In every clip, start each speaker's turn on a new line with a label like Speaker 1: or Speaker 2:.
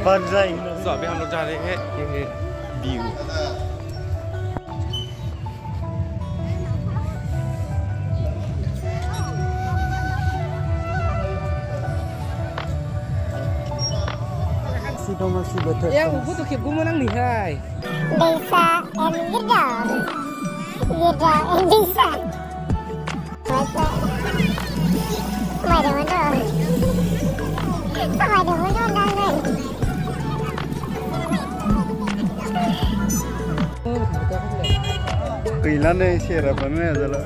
Speaker 1: Banjay।
Speaker 2: तो अभी हम लोग जा रहे हैं ये view.
Speaker 3: Ya, aku tuh kayak gue menang nih, hai.
Speaker 4: Desa and Gedor. Gedor and Desa. Masa. Mana-mana. Mana-mana nangan.
Speaker 1: Gila nih sarapannya adalah.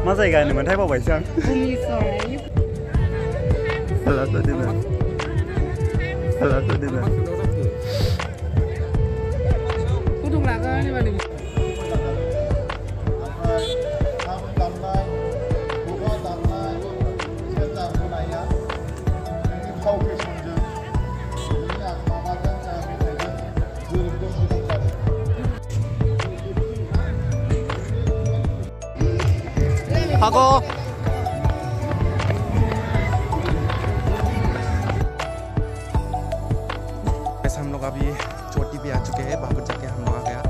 Speaker 1: Masa ikan ini mana bawa isang? Salah satu dia. Salah satu dia.
Speaker 3: Kudung lah kan ini mana?
Speaker 2: Hago. ऐसे हम लोग अभी चोटी पे आ चुके हैं। वहाँ पर जाके हम लोग आ गया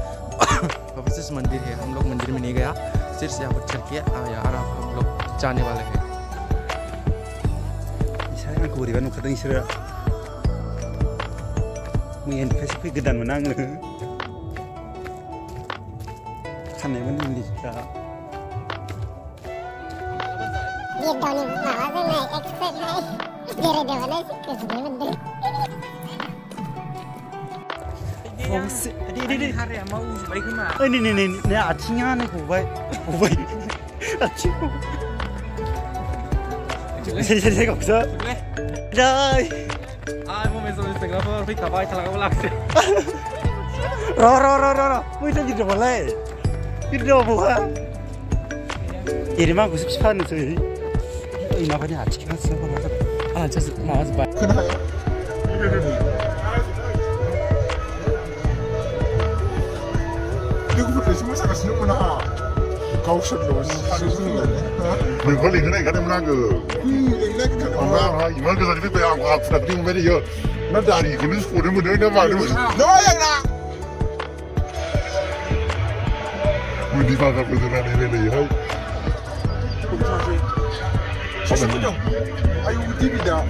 Speaker 2: वापस इस मंदिर है। हम लोग मंदिर में नहीं गया, सिर्फ यहाँ पर चल के आया और अब हम लोग जाने वाले हैं।
Speaker 1: Saya aku berikan kata isra. Mungkin kasih gedan menang. Kan yang mana ini kita.
Speaker 4: Dia dwnwi bawa tuh naik expert hai. Dia ada mana sih kesini bener.
Speaker 1: Oh, di.
Speaker 3: Hari yang mau balik ke mana?
Speaker 1: Ini acinya nih Gwobao. Aci. Saya kok bisa. Dai.
Speaker 2: Ah, mau mesej Instagram apa? Free kabar salah kamu lagi.
Speaker 1: Ro. Mungkin jadi boleh. Itu bukan. Ini mah gue sepuluh nih. Ini apa nih aci kan sih?
Speaker 3: Ah, just mau sebab.
Speaker 5: 이거 semua sangat senang mana? Kau sudah Mình có liền cái này cái em đang 이만 그 사람이 배양 와 부탁드리고 말이요. 나 다리 이거는 소리를 못 내가 말을 못. 너야 나. 우리 바가 보더라 내래 해. 잠깐만요. 아유 우디비다.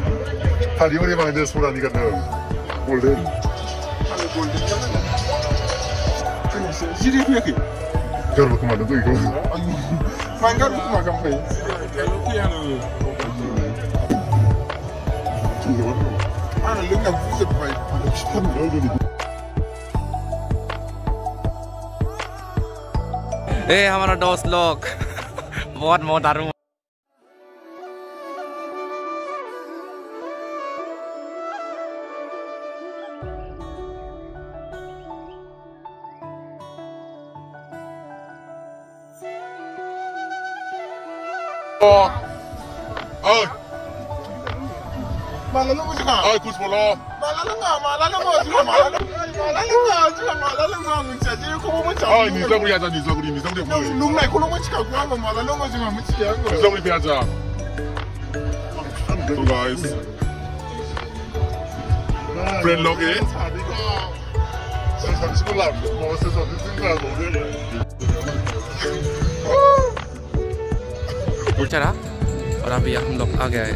Speaker 5: 다리 오래 방에 소라니까 너 골든. 아니 골든 잖아. Jadi apa lagi? Jauh kemana tuh itu? Main kan makan apa? Kalau tiang lu. Ana lu nggak bisa main. Cepat dulu.
Speaker 2: हमारा दोस्त लोग बहुत मोटारू।
Speaker 5: Malah lu juga. Kus bola. Malah lu juga. Mencaci aku mau mencaci. Ni saya beri aja, ni saya beri. Lu naik kalau mencakap gua malah lu juga mencakap. Ni saya beri aja. So guys, friend log eh. Saya sekolah, mau sesuatu tinggal boleh.
Speaker 2: चढ़ा और अभी हम लोग आ गए।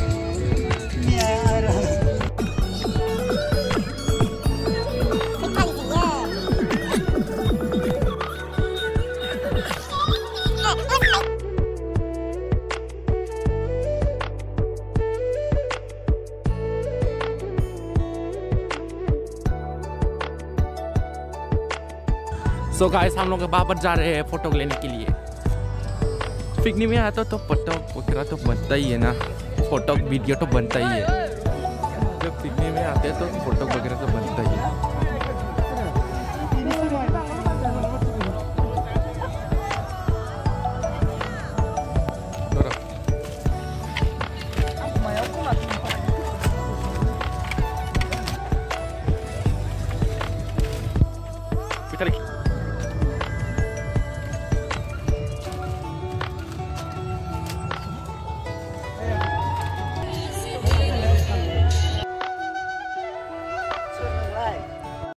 Speaker 2: So guys हम लोग वापस जा रहे हैं फोटो लेने के लिए। पिकनिक में आता तो फोटो वगैरह तो बनता ही है ना, फोटो वीडियो तो बनता ही है। जब पिकनिक में आते हैं तो फोटो वगैरह तो बनता ही है।